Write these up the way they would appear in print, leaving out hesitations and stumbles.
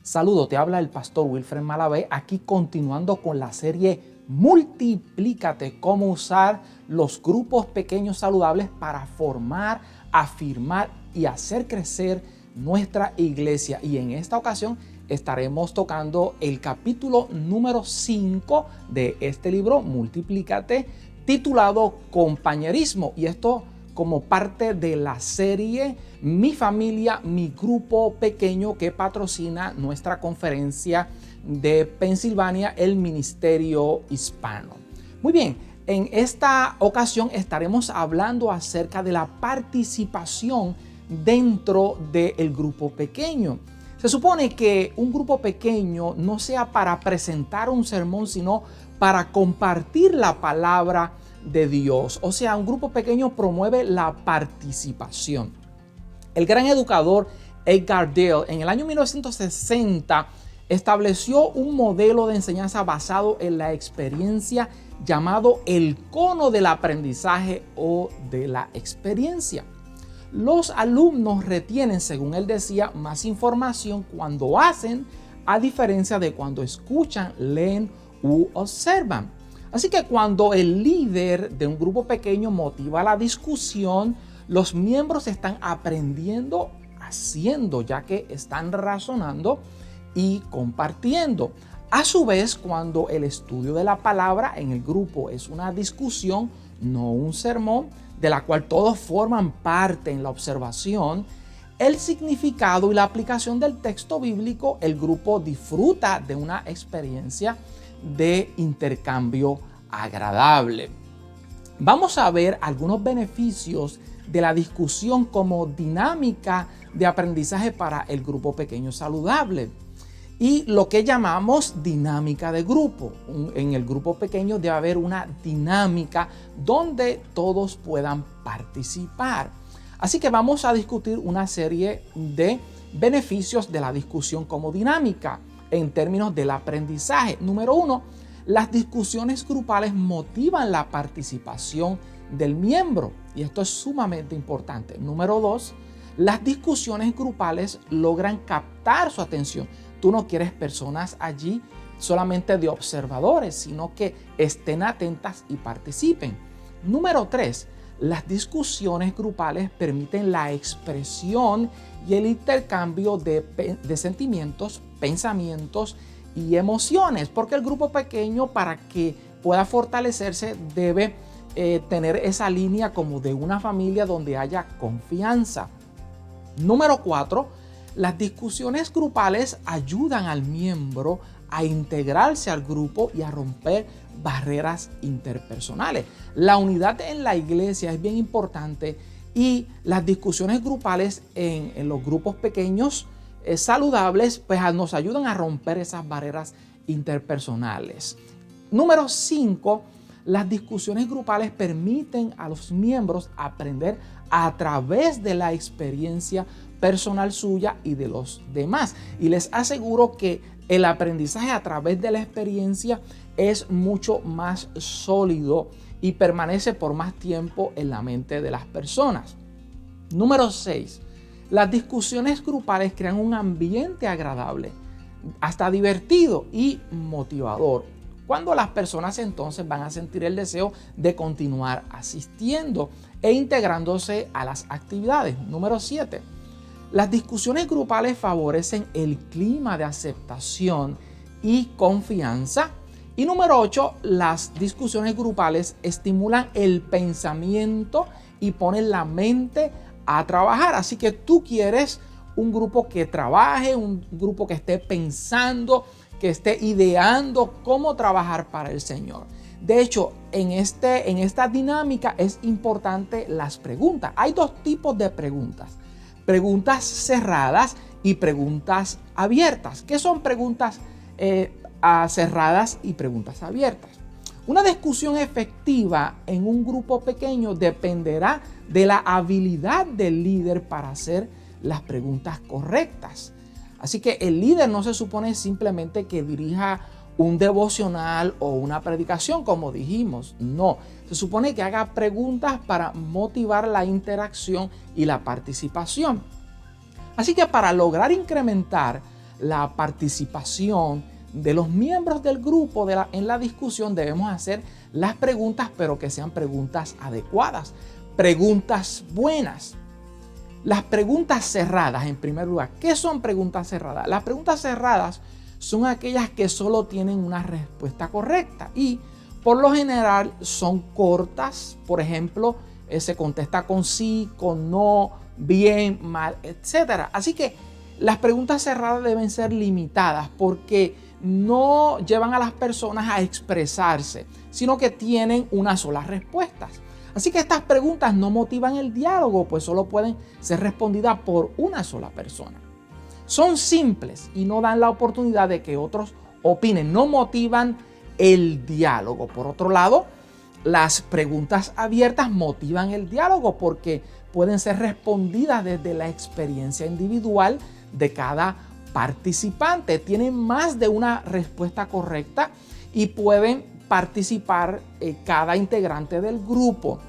Saludos, te habla el pastor Wilfred Malavé, aquí continuando con la serie Multiplícate, cómo usar los grupos pequeños saludables para formar, afirmar y hacer crecer nuestra iglesia. Y en esta ocasión estaremos tocando el capítulo número 5 de este libro, Multiplícate, titulado Compañerismo. Y esto como parte de la serie Mi Familia, Mi Grupo Pequeño, que patrocina nuestra conferencia de Pensilvania, el Ministerio Hispano. Muy bien, en esta ocasión estaremos hablando acerca de la participación dentro del grupo pequeño. Se supone que un grupo pequeño no sea para presentar un sermón, sino para compartir la palabra de Dios. O sea, un grupo pequeño promueve la participación. El gran educador Edgar Dale en el año 1960 estableció un modelo de enseñanza basado en la experiencia llamado el cono del aprendizaje o de la experiencia. Los alumnos retienen, según él decía, más información cuando hacen, a diferencia de cuando escuchan, leen u observan. Así que cuando el líder de un grupo pequeño motiva la discusión, los miembros están aprendiendo haciendo, ya que están razonando y compartiendo. A su vez, cuando el estudio de la palabra en el grupo es una discusión, no un sermón, de la cual todos forman parte en la observación, el significado y la aplicación del texto bíblico, el grupo disfruta de una experiencia de intercambio agradable. Vamos a ver algunos beneficios de la discusión como dinámica de aprendizaje para el grupo pequeño saludable y lo que llamamos dinámica de grupo. En el grupo pequeño debe haber una dinámica donde todos puedan participar. Así que vamos a discutir una serie de beneficios de la discusión como dinámica en términos del aprendizaje. Número 1, las discusiones grupales motivan la participación del miembro y esto es sumamente importante. Número 2, las discusiones grupales logran captar su atención. Tú no quieres personas allí solamente de observadores, sino que estén atentas y participen. Número 3, las discusiones grupales permiten la expresión y el intercambio de sentimientos, pensamientos y emociones, porque el grupo pequeño, para que pueda fortalecerse, debe tener esa línea como de una familia donde haya confianza. Número 4, las discusiones grupales ayudan al miembro a integrarse al grupo y a romper barreras interpersonales. La unidad en la iglesia es bien importante y las discusiones grupales en los grupos pequeños saludables pues nos ayudan a romper esas barreras interpersonales. Número 5, las discusiones grupales permiten a los miembros aprender a través de la experiencia personal suya y de los demás. Y les aseguro que el aprendizaje a través de la experiencia es mucho más sólido y permanece por más tiempo en la mente de las personas. Número 6. Las discusiones grupales crean un ambiente agradable, hasta divertido y motivador, cuando las personas entonces van a sentir el deseo de continuar asistiendo e integrándose a las actividades. Número 7. Las discusiones grupales favorecen el clima de aceptación y confianza. Y número 8, las discusiones grupales estimulan el pensamiento y ponen la mente a trabajar. Así que tú quieres un grupo que trabaje, un grupo que esté pensando, que esté ideando cómo trabajar para el Señor. De hecho, en esta dinámica es importante las preguntas. Hay dos tipos de preguntas. Preguntas cerradas y preguntas abiertas. ¿Qué son preguntas cerradas y preguntas abiertas? Una discusión efectiva en un grupo pequeño dependerá de la habilidad del líder para hacer las preguntas correctas. Así que el líder no se supone simplemente que dirija un devocional o una predicación, como dijimos. No, se supone que haga preguntas para motivar la interacción y la participación. Así que para lograr incrementar la participación de los miembros del grupo en la discusión, debemos hacer las preguntas, pero que sean preguntas adecuadas, preguntas buenas. Las preguntas cerradas, en primer lugar. ¿Qué son preguntas cerradas? Las preguntas cerradas son aquellas que solo tienen una respuesta correcta y por lo general son cortas. Por ejemplo, se contesta con sí, con no, bien, mal, etc. Así que las preguntas cerradas deben ser limitadas porque no llevan a las personas a expresarse, sino que tienen una sola respuesta. Así que estas preguntas no motivan el diálogo, pues solo pueden ser respondidas por una sola persona. Son simples y no dan la oportunidad de que otros opinen, no motivan el diálogo. Por otro lado, las preguntas abiertas motivan el diálogo porque pueden ser respondidas desde la experiencia individual de cada participante. Tienen más de una respuesta correcta y pueden participar cada integrante del grupo.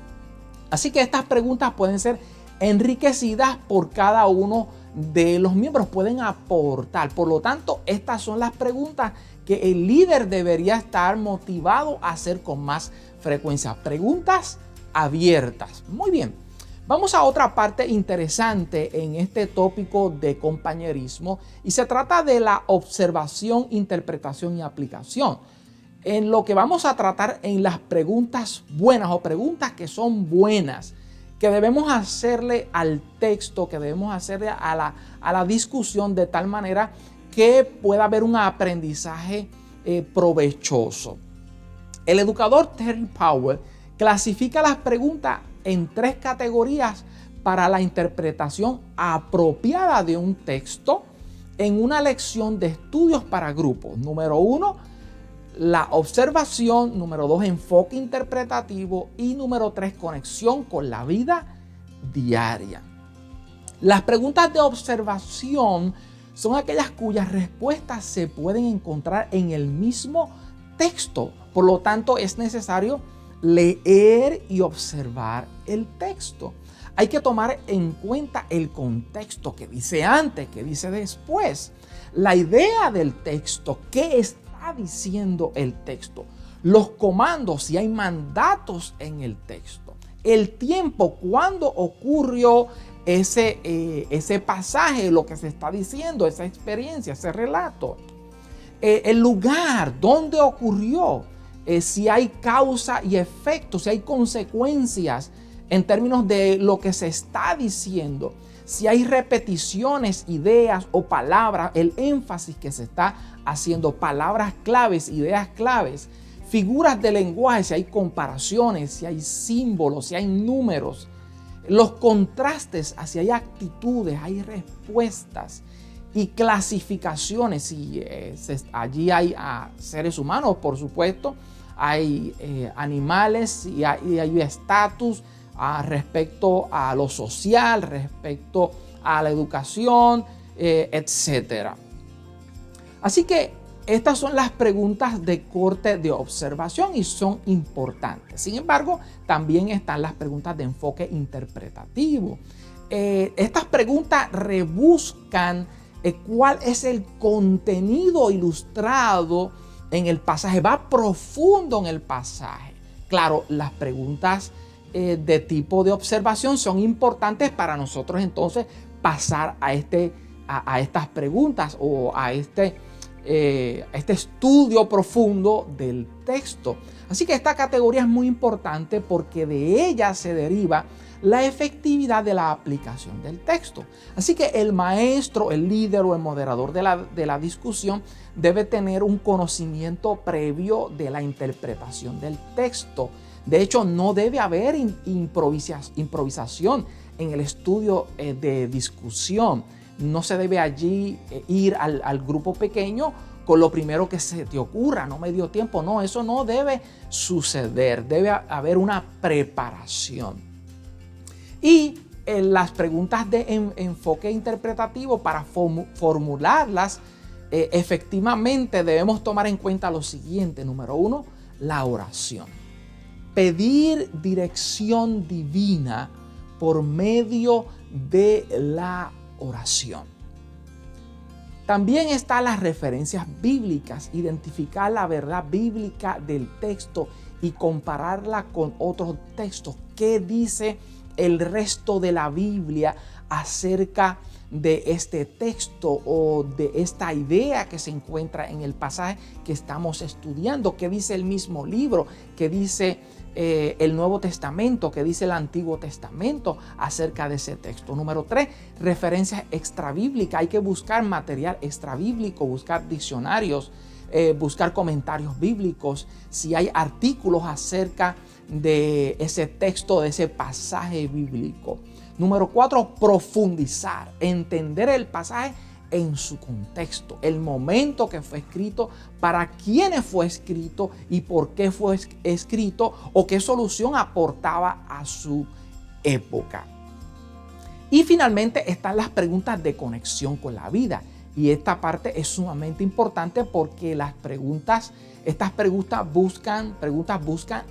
Así que estas preguntas pueden ser enriquecidas por cada uno de los miembros, pueden aportar. Por lo tanto, estas son las preguntas que el líder debería estar motivado a hacer con más frecuencia. Preguntas abiertas. Muy bien. Vamos a otra parte interesante en este tópico de compañerismo y se trata de la observación, interpretación y aplicación. En lo que vamos a tratar en las preguntas buenas o preguntas que son buenas, que debemos hacerle al texto, que debemos hacerle a la discusión de tal manera que pueda haber un aprendizaje provechoso. El educador Terry Powell clasifica las preguntas en 3 categorías para la interpretación apropiada de un texto en una lección de estudios para grupos. Número 1, la observación. Número 2, enfoque interpretativo. Y número 3, conexión con la vida diaria. Las preguntas de observación son aquellas cuyas respuestas se pueden encontrar en el mismo texto. Por lo tanto, es necesario leer y observar el texto. Hay que tomar en cuenta el contexto, que dice antes, que dice después, la idea del texto, qué está diciendo el texto, los comandos, si hay mandatos en el texto, el tiempo, cuándo ocurrió ese pasaje, lo que se está diciendo, esa experiencia, ese relato, el lugar, dónde ocurrió, si hay causa y efecto, si hay consecuencias en términos de lo que se está diciendo, si hay repeticiones, ideas o palabras, el énfasis que se está haciendo, palabras claves, ideas claves, figuras de lenguaje, si hay comparaciones, si hay símbolos, si hay números, los contrastes, si hay actitudes, hay respuestas y clasificaciones, si allí hay seres humanos, por supuesto, hay animales y hay estatus respecto a lo social, respecto a la educación, etc. Así que estas son las preguntas de corte de observación y son importantes. Sin embargo, también están las preguntas de enfoque interpretativo. Estas preguntas rebuscan cuál es el contenido ilustrado en el pasaje, va profundo en el pasaje. Claro, las preguntas de tipo de observación son importantes para nosotros entonces pasar a estas preguntas o a este estudio profundo del texto. Así que esta categoría es muy importante porque de ella se deriva la efectividad de la aplicación del texto. Así que el maestro, el líder o el moderador de la discusión debe tener un conocimiento previo de la interpretación del texto. De hecho, no debe haber improvisación en el estudio de discusión. No se debe allí ir al grupo pequeño con lo primero que se te ocurra, no me dio tiempo. No, eso no debe suceder. Debe haber una preparación. Y las preguntas de enfoque interpretativo, para formularlas efectivamente, debemos tomar en cuenta lo siguiente. Número 1, la oración. Pedir dirección divina por medio de la oración. También están las referencias bíblicas, identificar la verdad bíblica del texto y compararla con otros textos. ¿Qué dice el resto de la Biblia acerca de este texto o de esta idea que se encuentra en el pasaje que estamos estudiando? ¿Qué dice el mismo libro? ¿Qué dice el Nuevo Testamento? ¿Qué dice el Antiguo Testamento acerca de ese texto? Número 3, referencias extrabíblicas. Hay que buscar material extrabíblico, buscar diccionarios, buscar comentarios bíblicos, si hay artículos acerca de ese texto, de ese pasaje bíblico. Número 4, profundizar, entender el pasaje en su contexto, el momento que fue escrito, para quiénes fue escrito y por qué fue escrito o qué solución aportaba a su época. Y finalmente están las preguntas de conexión con la vida. Y esta parte es sumamente importante porque estas preguntas buscan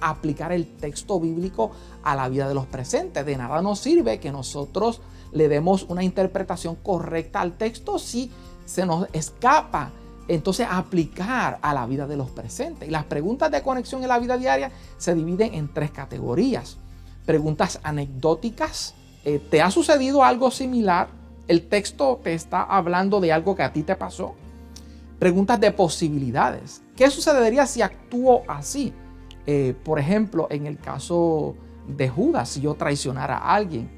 aplicar el texto bíblico a la vida de los presentes. De nada nos sirve que nosotros le demos una interpretación correcta al texto si se nos escapa entonces aplicar a la vida de los presentes. Y las preguntas de conexión en la vida diaria se dividen en 3 categorías. Preguntas anecdóticas. ¿Te ha sucedido algo similar? ¿El texto te está hablando de algo que a ti te pasó? Preguntas de posibilidades. ¿Qué sucedería si actúo así? Por ejemplo, en el caso de Judas, si yo traicionara a alguien.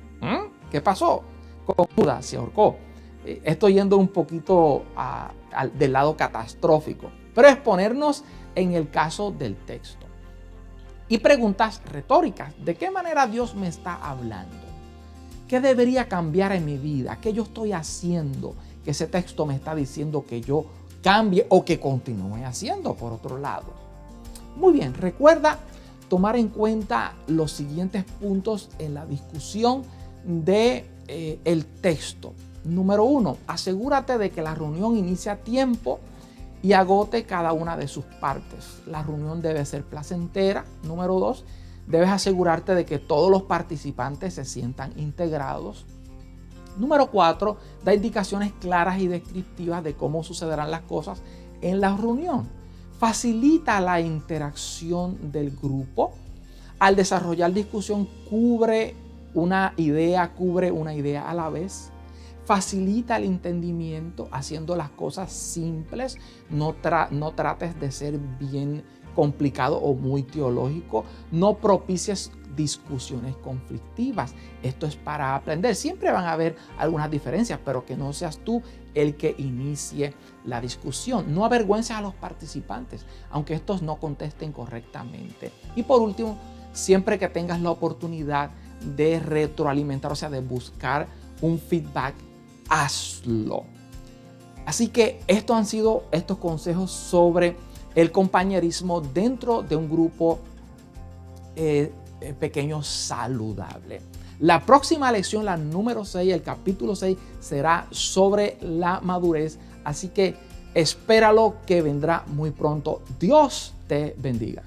¿Qué pasó con Judas? Se ahorcó. Estoy yendo un poquito del lado catastrófico, pero es ponernos en el caso del texto. Y preguntas retóricas. ¿De qué manera Dios me está hablando? ¿Qué debería cambiar en mi vida? ¿Qué yo estoy haciendo que ese texto me está diciendo que yo cambie o que continúe haciendo por otro lado? Muy bien, recuerda tomar en cuenta los siguientes puntos en la discusión de el texto. Número 1, asegúrate de que la reunión inicie a tiempo y agote cada una de sus partes. La reunión debe ser placentera. Número 2, debes asegurarte de que todos los participantes se sientan integrados. Número 4, da indicaciones claras y descriptivas de cómo sucederán las cosas en la reunión. Facilita la interacción del grupo. Al desarrollar discusión, cubre una idea a la vez. Facilita el entendimiento haciendo las cosas simples. No trates de ser bien complicado o muy teológico. No propicies discusiones conflictivas. Esto es para aprender. Siempre van a haber algunas diferencias, pero que no seas tú el que inicie la discusión. No avergüences a los participantes, aunque estos no contesten correctamente. Y por último, siempre que tengas la oportunidad de retroalimentar, o sea, de buscar un feedback, hazlo. Así que estos han sido estos consejos sobre el compañerismo dentro de un grupo pequeño saludable. La próxima lección, la número 6, el capítulo 6, será sobre la madurez. Así que espéralo, que vendrá muy pronto. Dios te bendiga.